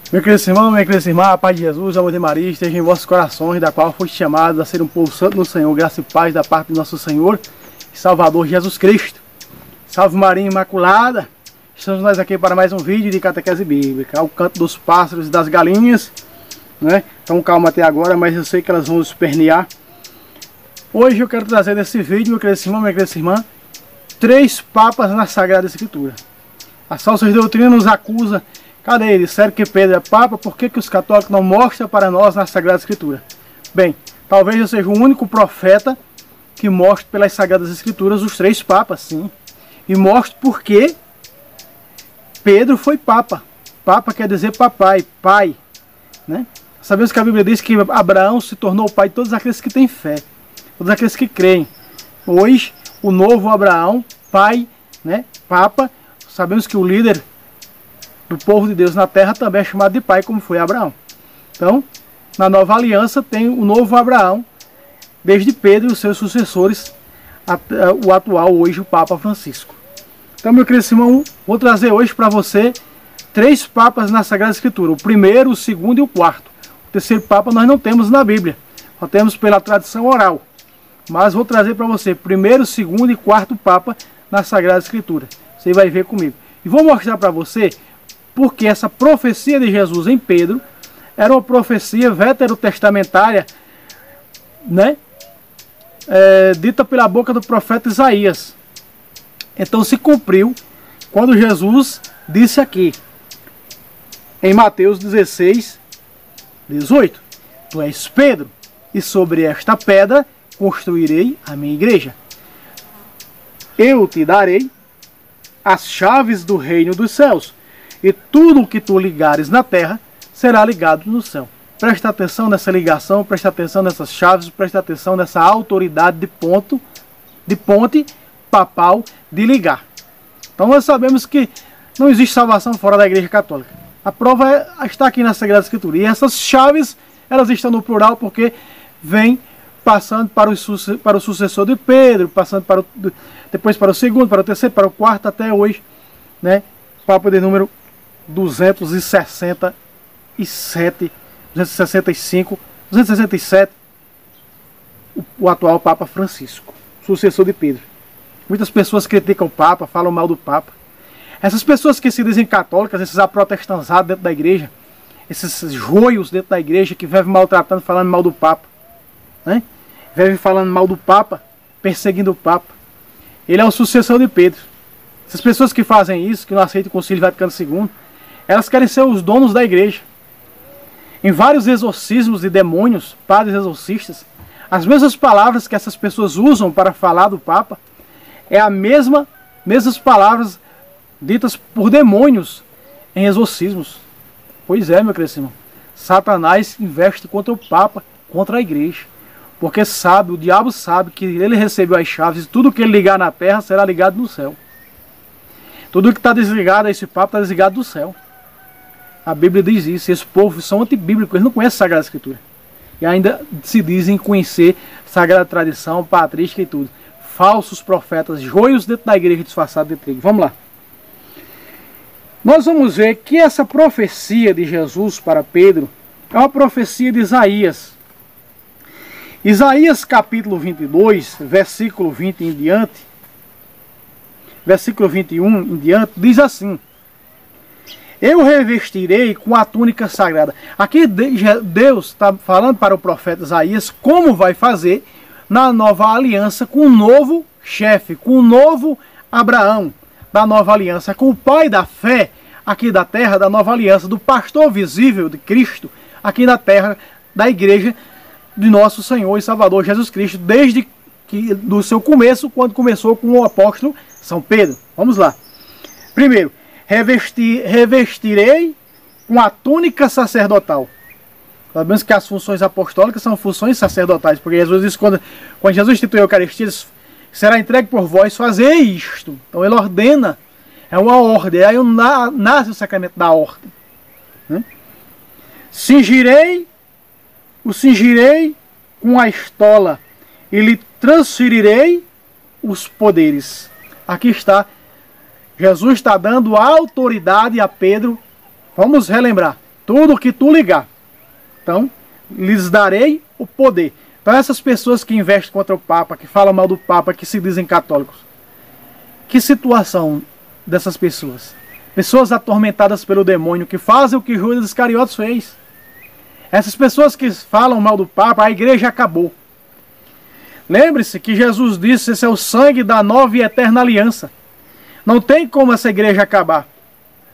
Meu querido irmão, minha querida irmã, a paz de Jesus, amor de Maria, esteja em vossos corações, da qual foste chamados a ser um povo santo no Senhor, graça e paz da parte do nosso Senhor e Salvador Jesus Cristo. Salve Maria Imaculada! Estamos nós aqui para mais um vídeo de catequese bíblica, ao canto dos pássaros e das galinhas, né? Então calma até agora, mas eu sei que elas vão espernear. Hoje eu quero trazer nesse vídeo, meu querido irmão, minha querida irmã, 3 papas na Sagrada Escritura. As falsas doutrinas nos acusam. Cadê ele? Sério que Pedro é Papa? Por que os católicos não mostram para nós na Sagrada Escritura? Bem, talvez eu seja o único profeta que mostre pelas Sagradas Escrituras os 3 papas, sim. E mostre porque Pedro foi Papa. Papa quer dizer papai, pai, né? Sabemos que a Bíblia diz que Abraão se tornou pai de todos aqueles que têm fé, todos aqueles que creem. Hoje, o novo Abraão, pai, né? Papa, sabemos que o líder do povo de Deus na terra também é chamado de pai, como foi Abraão. Então, na nova aliança tem o novo Abraão, desde Pedro e os seus sucessores, o atual hoje, o Papa Francisco. Então, meu querido irmão, vou trazer hoje para você 3 papas na Sagrada Escritura, o primeiro, o segundo e o quarto. O terceiro papa nós não temos na Bíblia, só temos pela tradição oral. Mas vou trazer para você primeiro, segundo e quarto papa na Sagrada Escritura. Você vai ver comigo. E vou mostrar para você porque essa profecia de Jesus em Pedro era uma profecia veterotestamentária, né? Dita pela boca do profeta Isaías. Então se cumpriu quando Jesus disse aqui, em Mateus 16, 18: Tu és Pedro, e sobre esta pedra construirei a minha igreja. Eu te darei as chaves do reino dos céus, e tudo o que tu ligares na terra será ligado no céu. Presta atenção nessa ligação, presta atenção nessas chaves, presta atenção nessa autoridade de ponte papal de ligar. Então nós sabemos que não existe salvação fora da Igreja Católica. A prova está aqui na Sagrada Escritura. E essas chaves, elas estão no plural porque vem passando para o sucessor de Pedro, passando depois para o segundo, para o terceiro, para o quarto, até hoje, né? Papa de número 267, 265, 267, o atual Papa Francisco, sucessor de Pedro. Muitas pessoas criticam o Papa, falam mal do Papa. Essas pessoas que se dizem católicas, esses aprotestantados dentro da igreja, esses joios dentro da igreja que vivem maltratando, falando mal do Papa, né? Vivem falando mal do Papa, perseguindo o Papa. Ele é o sucessor de Pedro. Essas pessoas que fazem isso, que não aceitam o Concílio Vaticano II, elas querem ser os donos da igreja. Em vários exorcismos de demônios, padres exorcistas, as mesmas palavras que essas pessoas usam para falar do Papa é a mesmas palavras ditas por demônios em exorcismos. Pois é, meu querido irmão, Satanás investe contra o Papa, contra a igreja, porque sabe, o diabo sabe que ele recebeu as chaves e tudo que ele ligar na terra será ligado no céu. Tudo que está desligado a esse Papa está desligado do céu. A Bíblia diz isso. Esse povo são antibíblicos, eles não conhecem a Sagrada Escritura. E ainda se dizem conhecer Sagrada Tradição, patrística e tudo. Falsos profetas, joios dentro da igreja disfarçados de trigo. Vamos lá. Nós vamos ver que essa profecia de Jesus para Pedro é uma profecia de Isaías. Isaías capítulo 22, versículo 20 em diante, versículo 21 em diante, diz assim: Eu revestirei com a túnica sagrada. Aqui Deus está falando para o profeta Isaías como vai fazer na nova aliança com o novo chefe, com o novo Abraão da nova aliança, com o pai da fé aqui da terra, da nova aliança, do pastor visível de Cristo aqui na terra, da igreja de nosso Senhor e Salvador Jesus Cristo, desde que do seu começo, quando começou com o apóstolo São Pedro. Vamos lá. Primeiro, revestirei com a túnica sacerdotal. Sabemos que as funções apostólicas são funções sacerdotais, porque Jesus disse, quando Jesus instituiu a Eucaristia, será entregue por vós fazer isto. Então ele ordena, é uma ordem, aí nasce o sacramento da ordem, né? O cingirei com a estola e lhe transferirei os poderes. Aqui está, Jesus está dando autoridade a Pedro. Vamos relembrar. Tudo que tu ligar. Então, lhes darei o poder. Para essas pessoas que investem contra o Papa, que falam mal do Papa, que se dizem católicos. Que situação dessas pessoas? Pessoas atormentadas pelo demônio, que fazem o que Judas Iscariotes fez. Essas pessoas que falam mal do Papa, a igreja acabou. Lembre-se que Jesus disse, esse é o sangue da nova e eterna aliança. Não tem como essa igreja acabar.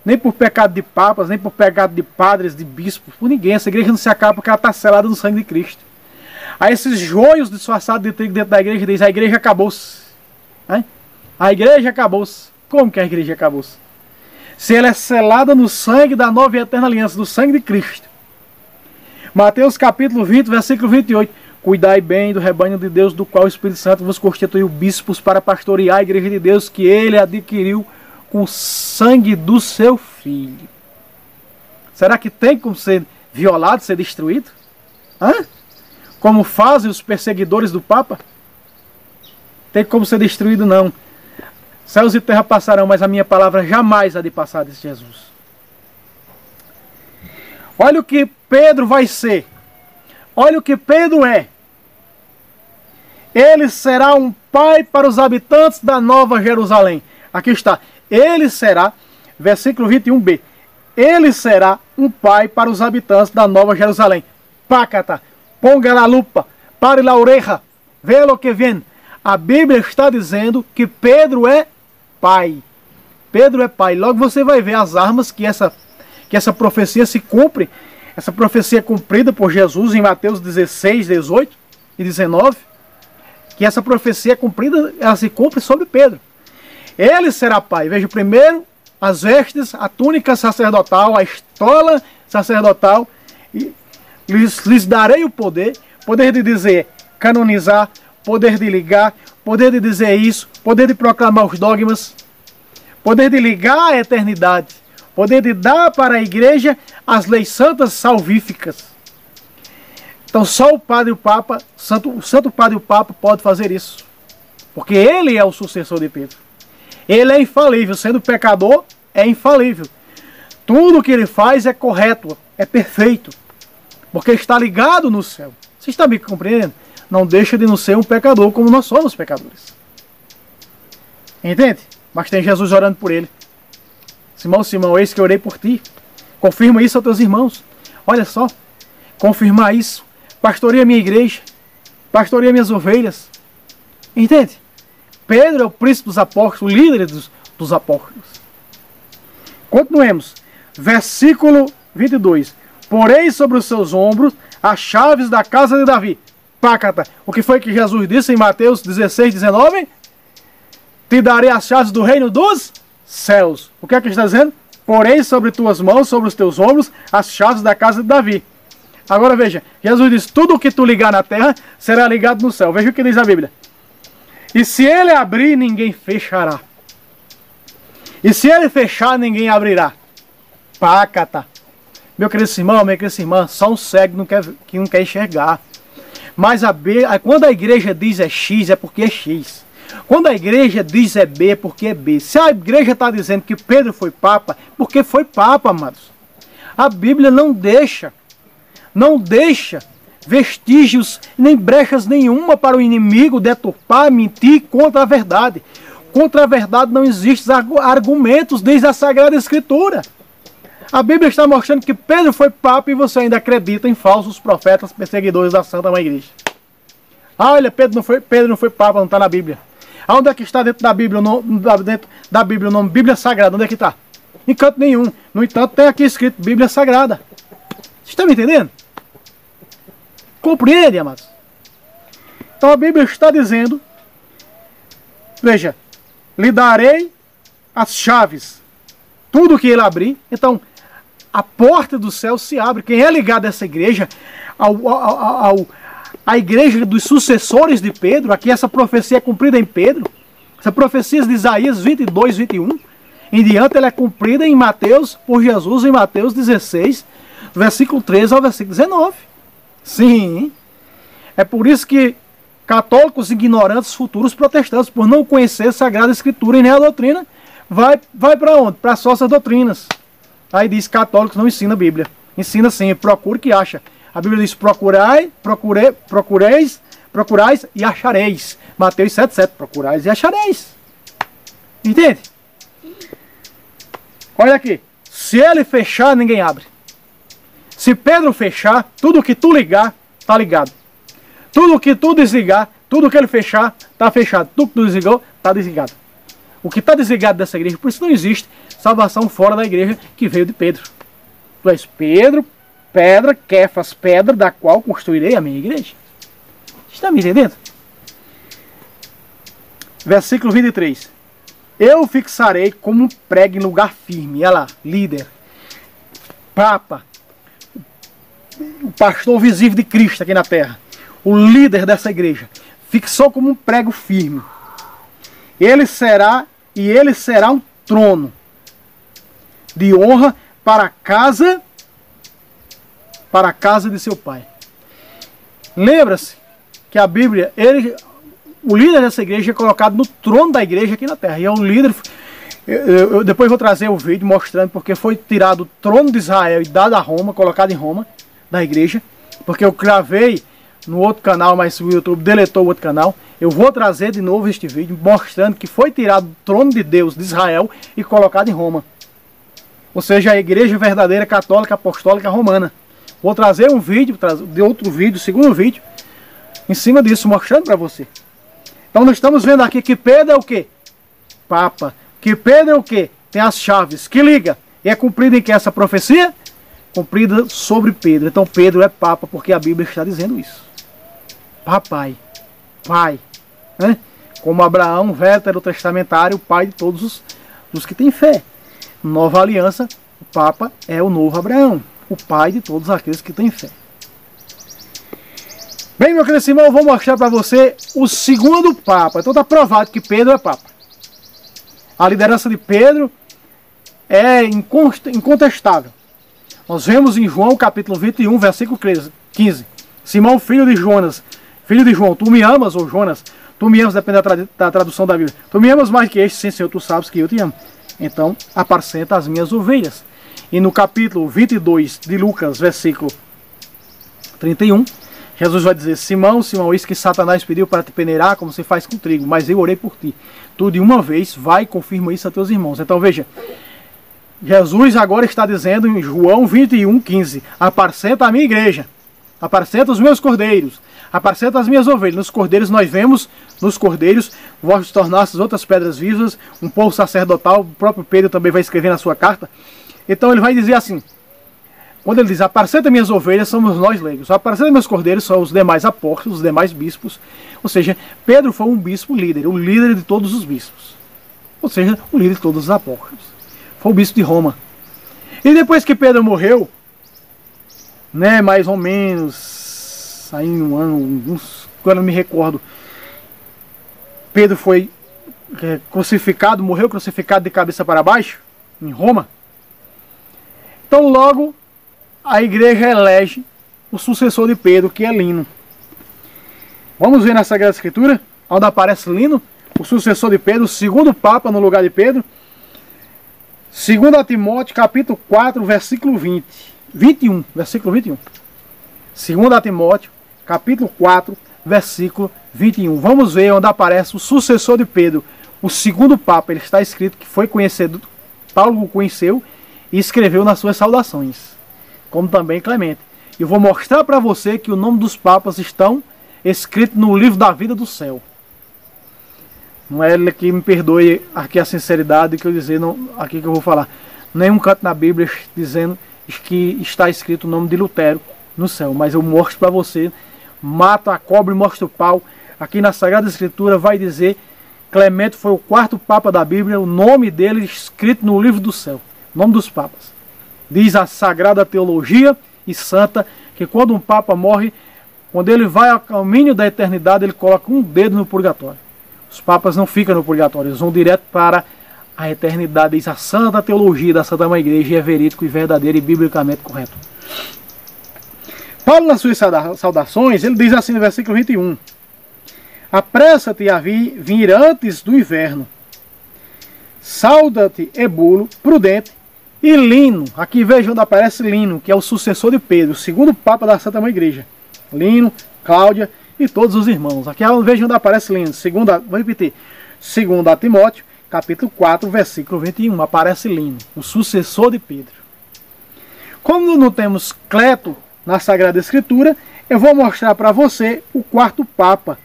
Nem por pecado de papas, nem por pecado de padres, de bispos, por ninguém. Essa igreja não se acaba porque ela está selada no sangue de Cristo. Aí esses joios disfarçados de trigo dentro da igreja dizem, a igreja acabou-se. A igreja acabou-se. Como que a igreja acabou-se? Se ela é selada no sangue da nova e eterna aliança, do sangue de Cristo. Mateus capítulo 20, versículo 28. Cuidai bem do rebanho de Deus, do qual o Espírito Santo vos constituiu bispos para pastorear a igreja de Deus, que ele adquiriu com o sangue do seu Filho. Será que tem como ser violado, ser destruído? Como fazem os perseguidores do Papa? Tem como ser destruído, não. Céus e terra passarão, mas a minha palavra jamais há de passar, disse Jesus. Olha o que Pedro vai ser. Olha o que Pedro é. Ele será um pai para os habitantes da Nova Jerusalém. Aqui está. Ele será, versículo 21b. Ele será um pai para os habitantes da Nova Jerusalém. Pácata, ponga la lupa, pare la oreja, vê lo que vem. A Bíblia está dizendo que Pedro é pai. Pedro é pai. Logo você vai ver as armas que essa profecia se cumpre. Essa profecia é cumprida por Jesus em Mateus 16, 18 e 19. Que essa profecia é cumprida, ela se cumpre sobre Pedro. Ele será pai. Veja, primeiro as vestes, a túnica sacerdotal, a estola sacerdotal. E lhes darei o poder de dizer, canonizar, poder de ligar, poder de dizer isso, poder de proclamar os dogmas, poder de ligar a eternidade, poder de dar para a igreja as leis santas salvíficas. Então só o Padre e o Papa, o Santo Padre e o Papa pode fazer isso. Porque ele é o sucessor de Pedro. Ele é infalível, sendo pecador, é infalível. Tudo que ele faz é correto, é perfeito. Porque está ligado no céu. Você está me compreendendo? Não deixa de não ser um pecador como nós somos pecadores. Entende? Mas tem Jesus orando por ele. Simão, Simão, eis que eu orei por ti. Confirma isso aos teus irmãos. Olha só. Confirmar isso. Pastoreia minha igreja. Pastoreia minhas ovelhas. Entende? Pedro é o príncipe dos apóstolos, o líder dos apóstolos. Continuemos. Versículo 22. Porei sobre os seus ombros as chaves da casa de Davi. Pácata. O que foi que Jesus disse em Mateus 16, 19? Te darei as chaves do reino dos céus. O que é que está dizendo? Porei sobre tuas mãos, sobre os teus ombros, as chaves da casa de Davi. Agora veja, Jesus diz, tudo o que tu ligar na terra, será ligado no céu. Veja o que diz a Bíblia. E se ele abrir, ninguém fechará. E se ele fechar, ninguém abrirá. Pácata. Meu querido irmão, minha querida irmã, só um cego que não quer enxergar. Mas quando a igreja diz é X, é porque é X. Quando a igreja diz é B, é porque é B. Se a igreja está dizendo que Pedro foi papa, porque foi papa, amados. A Bíblia não deixa vestígios, nem brechas nenhuma para o inimigo deturpar, mentir contra a verdade. Contra a verdade não existem argumentos desde a Sagrada Escritura. A Bíblia está mostrando que Pedro foi papa e você ainda acredita em falsos profetas perseguidores da Santa Mãe Igreja. Olha, Pedro não foi papa, não está na Bíblia. Onde é que está dentro da Bíblia o nome Bíblia Sagrada? Onde é que está? Em canto nenhum. No entanto, tem aqui escrito Bíblia Sagrada. Vocês estão me entendendo? Compreende, amados? Então a Bíblia está dizendo, veja, lhe darei as chaves. Tudo que ele abrir, então a porta do céu se abre. Quem é ligado a essa igreja, a igreja dos sucessores de Pedro, aqui essa profecia é cumprida em Pedro, essa profecia de Isaías 22, 21, em diante ela é cumprida em Mateus, por Jesus em Mateus 16, versículo 13 ao versículo 19. Sim, é por isso que católicos ignorantes, futuros protestantes, por não conhecer a Sagrada Escritura e nem a doutrina, vai para onde? Para as falsas doutrinas. Aí diz, católicos não ensinam a Bíblia. ensina assim, procure que acha. A Bíblia diz, procurais e achareis. Mateus 7,7, procurais e achareis. Entende? Olha aqui, se ele fechar, ninguém abre. Se Pedro fechar, tudo que tu ligar, tá ligado. Tudo que tu desligar, tudo que ele fechar, tá fechado. Tudo que tu desligou, tá desligado. O que está desligado dessa igreja, por isso não existe salvação fora da igreja que veio de Pedro. Tu és Pedro, pedra, Kefas, pedra, da qual construirei a minha igreja. Está me entendendo? Versículo 23. Eu fixarei como um prego em lugar firme. Olha lá, líder, papa, o pastor visível de Cristo aqui na terra, o líder dessa igreja, fixou como um prego firme. Ele será um trono de honra para a casa de seu pai. Lembra-se que a Bíblia, o líder dessa igreja é colocado no trono da igreja aqui na terra. E é um líder. Eu depois vou trazer o vídeo mostrando porque foi tirado o trono de Israel e dado a Roma, colocado em Roma, da igreja. Porque eu gravei no outro canal, mas o YouTube deletou o outro canal. Eu vou trazer de novo este vídeo mostrando que foi tirado do trono de Deus de Israel e colocado em Roma. Ou seja, a igreja verdadeira católica apostólica romana. Vou trazer um vídeo, de outro vídeo, segundo vídeo, em cima disso, mostrando para você. Então nós estamos vendo aqui que Pedro é o quê? Papa. Que Pedro é o quê? Tem as chaves. Que liga? E é cumprida em que essa profecia? Cumprida sobre Pedro. Então Pedro é Papa, porque a Bíblia está dizendo isso. Papai. Pai. Né? Como Abraão, veterotestamentário, pai de todos os que têm fé. Nova aliança, o Papa é o novo Abraão. O pai de todos aqueles que têm fé. Bem, meu querido irmão, eu vou mostrar para você o segundo Papa. Então está provado que Pedro é Papa. A liderança de Pedro é incontestável. Nós vemos em João capítulo 21, versículo 15. Simão, filho de Jonas, filho de João, tu me amas, ou Jonas? Tu me amas, depende da tradução da Bíblia. Tu me amas mais que este? Sim, Senhor, tu sabes que eu te amo. Então, apacenta as minhas ovelhas. E no capítulo 22 de Lucas, versículo 31, Jesus vai dizer, Simão, Simão, isso que Satanás pediu para te peneirar, como se faz com trigo, mas eu orei por ti. Tu de uma vez vai e confirma isso a teus irmãos. Então veja, Jesus agora está dizendo em João 21, 15, apacenta a minha igreja, apacenta os meus cordeiros, apacenta as minhas ovelhas. Nos cordeiros nós vemos, nos cordeiros, vós tornastes outras pedras vivas, um povo sacerdotal, o próprio Pedro também vai escrever na sua carta. Então ele vai dizer assim, quando ele diz, apacenta minhas ovelhas, somos nós leigos, apacenta meus cordeiros, são os demais apóstolos, os demais bispos. Ou seja, Pedro foi um bispo líder, o líder de todos os bispos. Ou seja, o líder de todos os apóstolos. Foi o bispo de Roma. E depois que Pedro morreu, né, mais ou menos, aí um ano, agora não me recordo, Pedro foi crucificado, morreu crucificado de cabeça para baixo, em Roma. Então logo a igreja elege o sucessor de Pedro, que é Lino. Vamos ver na Sagrada Escritura, onde aparece Lino, o sucessor de Pedro, o segundo Papa no lugar de Pedro. 2 Timóteo, capítulo 4, versículo 21, versículo 21. 2 Timóteo, capítulo 4, versículo 21. Vamos ver onde aparece o sucessor de Pedro, o segundo Papa. Ele está escrito que foi conhecido, Paulo o conheceu e escreveu nas suas saudações, como também Clemente. Eu vou mostrar para você que o nome dos papas estão escritos no livro da vida do céu. Não é que me perdoe aqui a sinceridade que eu dizer, não, aqui que eu vou falar. Nenhum canto na Bíblia dizendo que está escrito o nome de Lutero no céu. Mas eu mostro para você, mato a cobra e mostro o pau. Aqui na Sagrada Escritura vai dizer, Clemente foi o quarto Papa da Bíblia, o nome dele escrito no livro do céu. Nome dos papas. Diz a Sagrada Teologia e Santa que quando um Papa morre, quando ele vai ao caminho da eternidade, ele coloca um dedo no purgatório. Os papas não ficam no purgatório, eles vão direto para a eternidade. Diz a Santa Teologia da Santa Mãe Igreja, e é verídico e verdadeiro e biblicamente correto. Paulo, nas suas saudações, ele diz assim no versículo 21. Apressa-te a vir antes do inverno. Sauda-te, Ebulo, prudente, E Lino, aqui veja onde aparece Lino, que é o sucessor de Pedro, o segundo Papa da Santa Mãe Igreja. Lino, Cláudia e todos os irmãos. Aqui veja onde aparece Lino, vou repetir, 2 Timóteo, capítulo 4, versículo 21, aparece Lino, o sucessor de Pedro. Como não temos Cleto na Sagrada Escritura, eu vou mostrar para você o quarto Papa,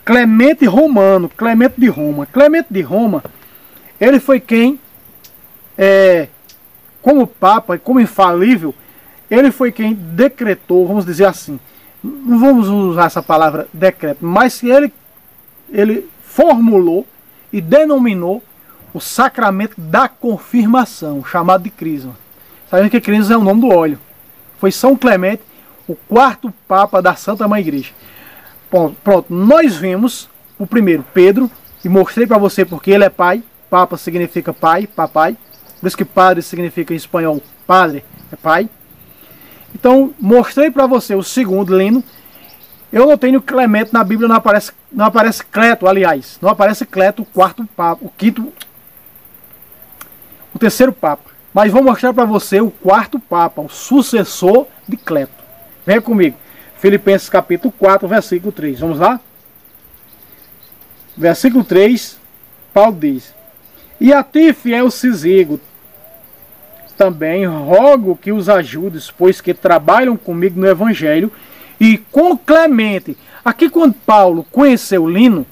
Clemente Romano, Clemente de Roma. Clemente de Roma, ele foi quem, como Papa e como infalível, ele foi quem decretou, vamos dizer assim, não vamos usar essa palavra decreto, mas que ele formulou e denominou o sacramento da confirmação, chamado de crisma. Sabendo que crisma é o nome do óleo. Foi São Clemente, o quarto Papa da Santa Mãe Igreja. Pronto, nós vimos o primeiro, Pedro, e mostrei para você porque ele é pai. Papa significa pai, papai. Por isso que padre significa em espanhol, padre é pai. Então, mostrei para você o segundo, Lino. Eu não tenho Clemente na Bíblia, não aparece Cleto, aliás. Não aparece Cleto, o quarto Papa, o terceiro Papa. Mas vou mostrar para você o quarto Papa, o sucessor de Cleto. Venha comigo. Filipenses capítulo 4, versículo 3. Vamos lá? Versículo 3, Paulo diz: E a ti, fiel Cisigo, também rogo que os ajudes, pois que trabalham comigo no Evangelho, e com Clemente. Aqui quando Paulo conheceu Lino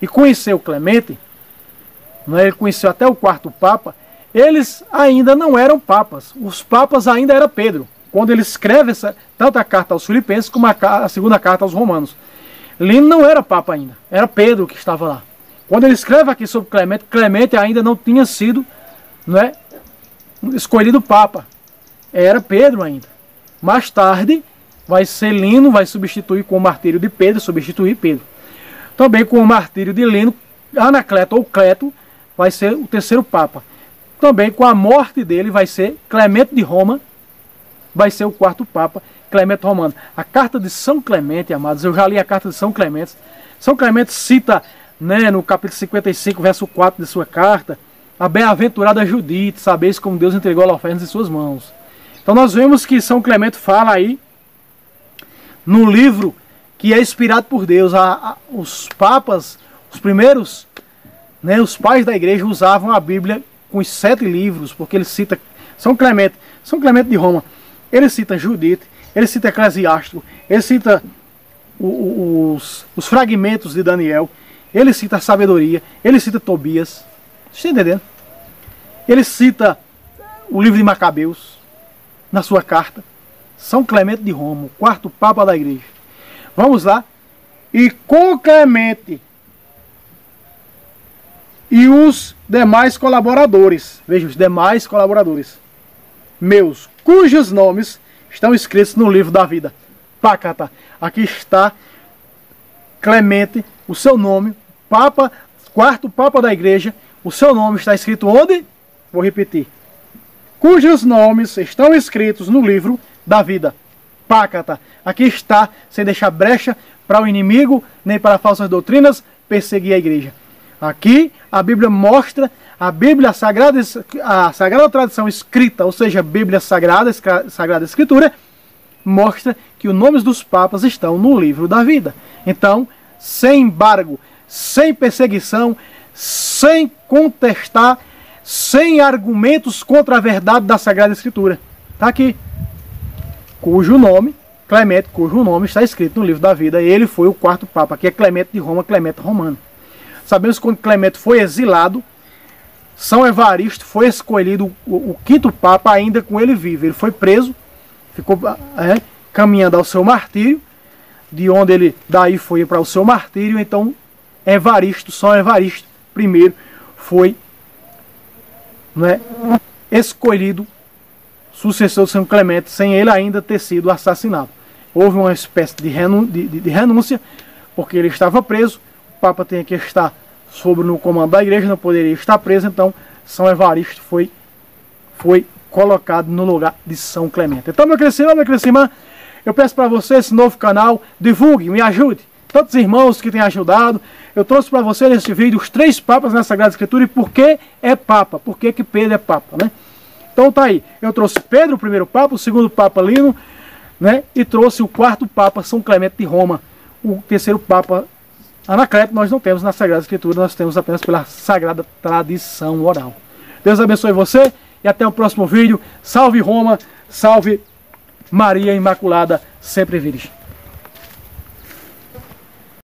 e conheceu Clemente, ele conheceu até o quarto Papa, eles ainda não eram papas. Os papas ainda era Pedro, quando ele escreve tanto a carta aos Filipenses como a segunda carta aos Romanos. Lino não era papa ainda, era Pedro que estava lá. Quando ele escreve aqui sobre Clemente, Clemente ainda não tinha sido escolhido papa. Era Pedro ainda. Mais tarde vai ser Lino, vai substituir com o martírio de Pedro, substituir Pedro. Também com o martírio de Lino, Anacleto ou Cleto vai ser o terceiro papa. Também com a morte dele vai ser Clemente de Roma, vai ser o quarto Papa, Clemente Romano. A carta de São Clemente, amados, eu já li a carta de São Clemente. São Clemente cita, no capítulo 55, verso 4 de sua carta, a bem-aventurada Judite, sabeis como Deus entregou a oferta em suas mãos. Então nós vemos que São Clemente fala aí, no livro que é inspirado por Deus. Os papas, os primeiros, os pais da igreja usavam a Bíblia com os 7 livros, porque ele cita São Clemente de Roma, ele cita Judite, ele cita Eclesiástico, ele cita os fragmentos de Daniel, ele cita a sabedoria, ele cita Tobias, você está entendendo? Ele cita o livro de Macabeus na sua carta. São Clemente de Roma, o quarto Papa da igreja. Vamos lá. E com Clemente e os demais colaboradores, veja, os demais colaboradores meus, cujos nomes estão escritos no livro da vida. Pácata. Aqui está Clemente, o seu nome, Papa, quarto Papa da igreja. O seu nome está escrito onde? Vou repetir. Cujos nomes estão escritos no livro da vida. Pácata. Aqui está, sem deixar brecha para o inimigo, nem para falsas doutrinas, perseguir a igreja. Aqui a Bíblia mostra, a Bíblia Sagrada, a Sagrada Tradição escrita, ou seja, a Bíblia Sagrada, Sagrada Escritura, mostra que os nomes dos papas estão no livro da vida. Então, sem embargo, sem perseguição, sem contestar, sem argumentos contra a verdade da Sagrada Escritura. Está aqui. Cujo nome, Clemente, cujo nome está escrito no livro da vida. Ele foi o quarto Papa, que é Clemente de Roma, Clemente Romano. Sabemos que quando Clemente foi exilado, São Evaristo foi escolhido o quinto Papa ainda com ele vivo. Ele foi preso, ficou caminhando ao seu martírio, de onde ele daí foi para o seu martírio. Então Evaristo, São Evaristo I, foi escolhido sucessor de São Clemente, sem ele ainda ter sido assassinado. Houve uma espécie de renúncia, porque ele estava preso. O Papa tinha que estar no comando da igreja, não poderia estar preso. Então São Evaristo foi colocado no lugar de São Clemente. Então, meu querido irmão, minha querida irmã, eu peço para você esse novo canal, divulgue, me ajude. Tantos irmãos que têm ajudado. Eu trouxe para você nesse vídeo os 3 papas na Sagrada Escritura e por que é Papa, por que Pedro é Papa, Então tá aí, eu trouxe Pedro, o primeiro Papa, o segundo Papa Lino, né? E trouxe o quarto Papa, São Clemente de Roma. O terceiro Papa, Anacleto, nós não temos na Sagrada Escritura, nós temos apenas pela Sagrada Tradição Oral. Deus abençoe você e até o próximo vídeo. Salve Roma, salve Maria Imaculada, sempre virgem.